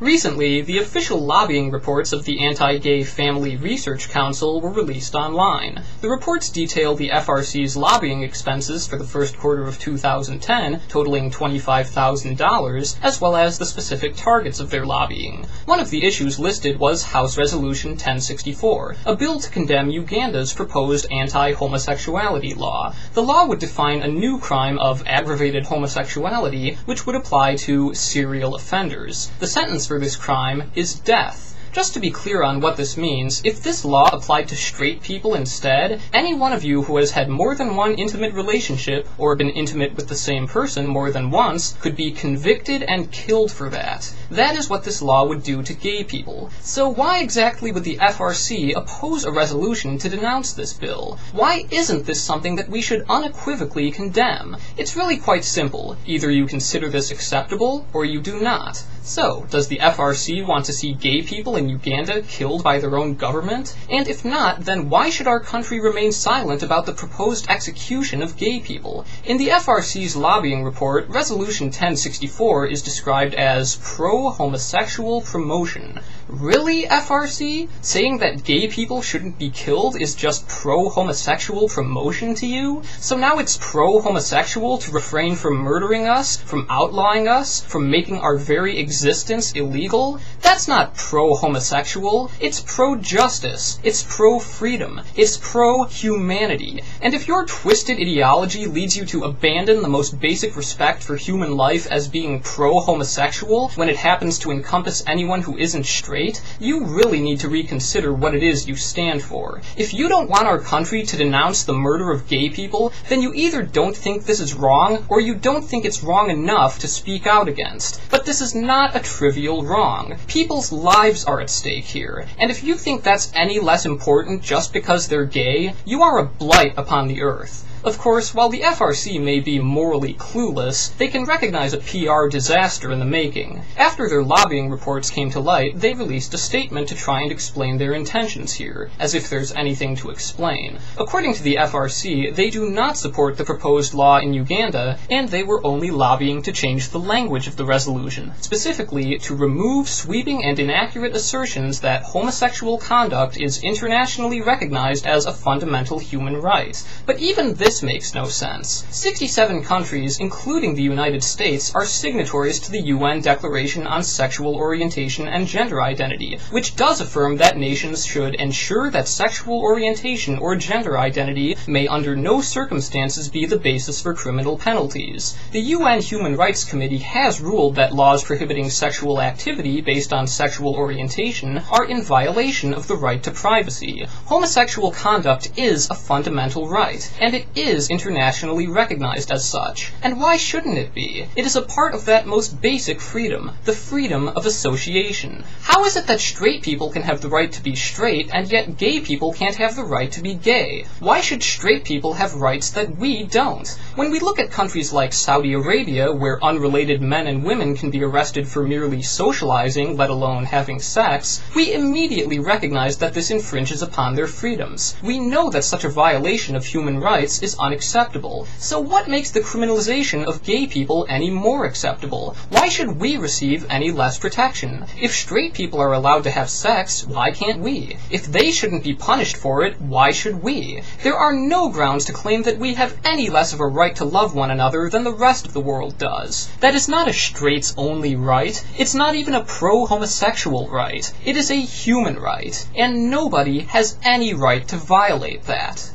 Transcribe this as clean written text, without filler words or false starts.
Recently, the official lobbying reports of the Anti-Gay Family Research Council were released online. The reports detail the FRC's lobbying expenses for the first quarter of 2010, totaling $25,000, as well as the specific targets of their lobbying. One of the issues listed was House Resolution 1064, a bill to condemn Uganda's proposed anti-homosexuality law. The law would define a new crime of aggravated homosexuality, which would apply to serial offenders. The sentence for this crime is death. Just to be clear on what this means, if this law applied to straight people instead, any one of you who has had more than one intimate relationship, or been intimate with the same person more than once, could be convicted and killed for that. That is what this law would do to gay people. So why exactly would the FRC oppose a resolution to denounce this bill? Why isn't this something that we should unequivocally condemn? It's really quite simple. Either you consider this acceptable, or you do not. So, does the FRC want to see gay people in Uganda killed by their own government? And if not, then why should our country remain silent about the proposed execution of gay people? In the FRC's lobbying report, Resolution 1064 is described as pro-homosexual promotion. Really, FRC? Saying that gay people shouldn't be killed is just pro-homosexual promotion to you? So now it's pro-homosexual to refrain from murdering us, from outlawing us, from making our very existence illegal? That's not pro-homosexual. It's pro-justice. It's pro-freedom. It's pro-humanity. And if your twisted ideology leads you to abandon the most basic respect for human life as being pro-homosexual when it happens to encompass anyone who isn't straight, you really need to reconsider what it is you stand for. If you don't want our country to denounce the murder of gay people, then you either don't think this is wrong, or you don't think it's wrong enough to speak out against. But this is not a trivial wrong. People's lives are at stake here, and if you think that's any less important just because they're gay, you are a blight upon the earth. Of course, while the FRC may be morally clueless, they can recognize a PR disaster in the making. After their lobbying reports came to light, they released a statement to try and explain their intentions here, as if there's anything to explain. According to the FRC, they do not support the proposed law in Uganda, and they were only lobbying to change the language of the resolution, specifically to remove sweeping and inaccurate assertions that homosexual conduct is internationally recognized as a fundamental human right. But even this makes no sense. 67 countries, including the United States, are signatories to the UN Declaration on Sexual Orientation and Gender Identity, which does affirm that nations should ensure that sexual orientation or gender identity may under no circumstances be the basis for criminal penalties. The UN Human Rights Committee has ruled that laws prohibiting sexual activity based on sexual orientation are in violation of the right to privacy. Homosexual conduct is a fundamental right, and it is internationally recognized as such. And why shouldn't it be? It is a part of that most basic freedom, the freedom of association. How is it that straight people can have the right to be straight, and yet gay people can't have the right to be gay? Why should straight people have rights that we don't? When we look at countries like Saudi Arabia, where unrelated men and women can be arrested for merely socializing, let alone having sex, we immediately recognize that this infringes upon their freedoms. We know that such a violation of human rights is unacceptable. So what makes the criminalization of gay people any more acceptable? Why should we receive any less protection? If straight people are allowed to have sex, why can't we? If they shouldn't be punished for it, why should we? There are no grounds to claim that we have any less of a right to love one another than the rest of the world does. That is not a straights-only right. It's not even a pro-homosexual right. It is a human right, and nobody has any right to violate that.